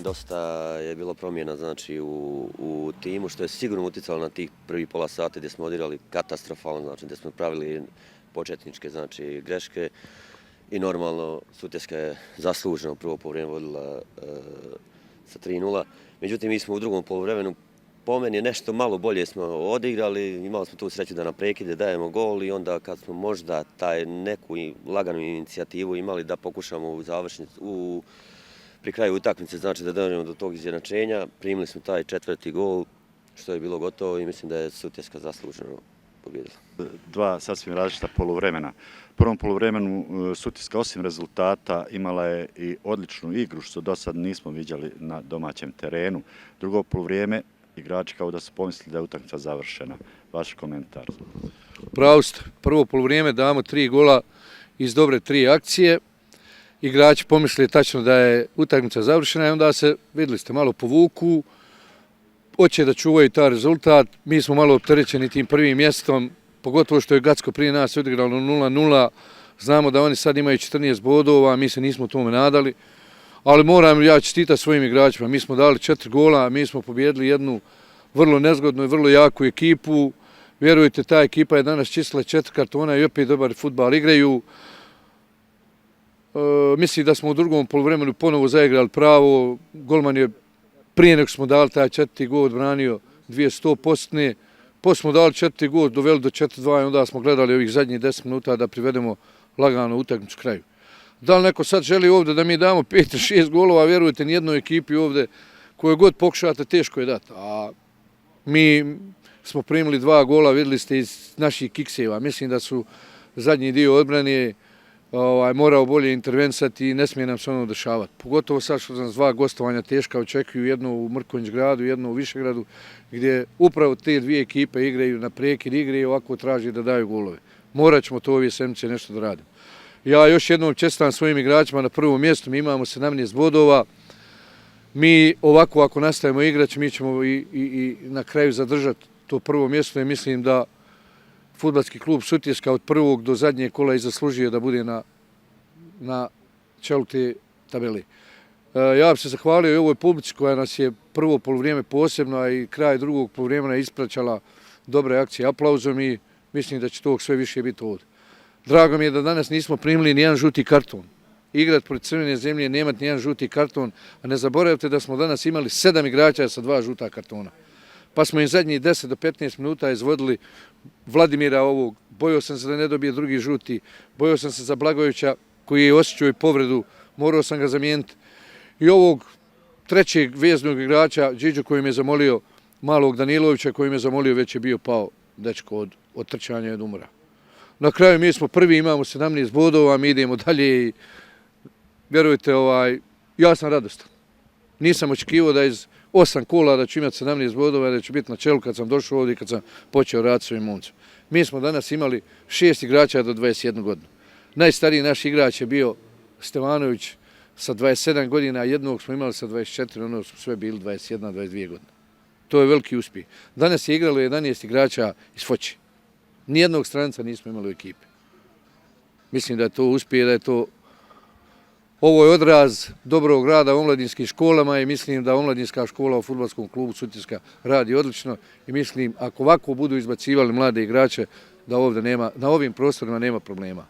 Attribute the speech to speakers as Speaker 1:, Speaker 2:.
Speaker 1: Dosta je bilo promjena znači, u timu, što je sigurno utjecalo na tih prvi pola sata gdje smo odigrali katastrofalno, znači gdje smo pravili početničke znači, greške i normalno Sutjeska je zasluženo prvo poluvreme vodila sa 3:0. Međutim, mi smo u drugom poluvremenu po meni nešto malo bolje smo odigrali, imali smo tu sreću da na prekide dajemo gol i onda kad smo možda neku laganu inicijativu imali da pokušamo u završnicu, pri kraju utakmice, znači da dođemo do tog izjednačenja, primili smo taj 4. gol, što je bilo gotovo i mislim da je Sutjeska zasluženo pobjedila.
Speaker 2: Dva sasvim različita poluvremena. U prvom poluvremenu Sutjeska osim rezultata imala je i odličnu igru, što do sad nismo vidjeli na domaćem terenu. Drugo poluvrijeme, igrači kao da su pomislili da je utakmica završena. Vaš komentar?
Speaker 3: Pravo ste. Prvo poluvrijeme damo 3 gola iz dobre 3 akcije. Igrači pomisli tačno da je utakmica završena i onda se, vidjeli ste, malo povuku, hoće da čuvaju taj rezultat. Mi smo malo opterećeni tim prvim mjestom, pogotovo što je Gacko prije nas odigralo 0:0. Znamo da oni sad imaju 14 bodova, mi se nismo tome nadali. Ali moram ja čestitati svojim igračima. Mi smo dali 4 gola, mi smo pobijedili jednu vrlo nezgodnu i vrlo jaku ekipu. Vjerujte, ta ekipa je danas čistila 4 kartona i opet dobar fudbal igraju. Mislim da smo u drugom poluvremenu ponovo zaigrali pravo. Golman je prije nego smo dali taj 4. gol odbranio 200%. Poslije smo dali 4. gol, doveli do 4:2 i onda smo gledali ovih zadnjih 10 minuta da privedemo lagano utakmicu kraju. Da li neko sad želi ovdje da mi damo 5 ili 6 golova, vjerujte, nijednoj ekipi ovdje koje god pokušate teško je dati. A mi smo primili 2 gola, vidjeli ste iz naših kikseva. Mislim da su zadnji dio odbrane morao bolje intervenisati i ne smije nam se ono dešavati. Pogotovo sad što nas 2 gostovanja teška očekuju, jedno u Mrkonjić gradu, jedno u Višegradu, gdje upravo te 2 ekipe igraju na prekid igre i ovako traži da daju golove. Morat ćemo to ove sedmice nešto da radimo. Ja još jednom čestitam svojim igračima na prvom mjestu, mi imamo 17 bodova. Mi ovako ako nastavimo igrati, mi ćemo i na kraju zadržati to prvo mjesto i mislim da fudbalski klub Sutjeska od prvog do zadnjeg kola i zaslužio da bude na čelu te tabele. Ja bih se zahvalio i ovoj publici koja nas je prvo poluvrijeme posebno, a i kraj drugog poluvremena ispraćala dobre akcije aplauzom i mislim da će tog sve više biti ovdje. Drago mi je da danas nismo primili nijedan žuti karton. Igrat protiv Crvene zemlje, nemati nijedan žuti karton, a ne zaboravite da smo danas imali 7 igrača sa 2 žuta kartona. Pa smo im zadnjih 10 do 15 minuta izvodili Vladimira ovog. Bojao sam se da ne dobije drugi žuti. Bojao sam se za Blagojevića koji je osjećao i povredu. Morao sam ga zamijeniti. I ovog trećeg veznog igrača, Điđu, koji me je zamolio, malog Danilovića, koji me je zamolio, već je bio pao dečko od trčanja i od umora. Na kraju mi smo prvi, imamo 17 bodova, mi idemo dalje i vjerujte, ja sam radostan. Nisam očekivao da iz 8 kola da ću imati 17 bodova, da ću biti na čelu kad sam došao ovdje i kad sam počeo raditi svojim momcem. Mi smo danas imali 6 igrača do 21 godinu. Najstariji naš igrač je bio Stevanović sa 27 godina, a jednog smo imali sa 24, ono su sve bili 21, 22 godine. To je veliki uspjeh. Danas je igralo 11 igrača iz Foče. Nijednog stranca nismo imali u ekipi. Mislim da je to uspjeh, da je to... Ovo je odraz dobrog rada u omladinskim školama i mislim da omladinska škola u fudbalskom klubu Sutjeska radi odlično i mislim ako ovako budu izbacivali mlade igrače da ovdje na ovim prostorima nema problema.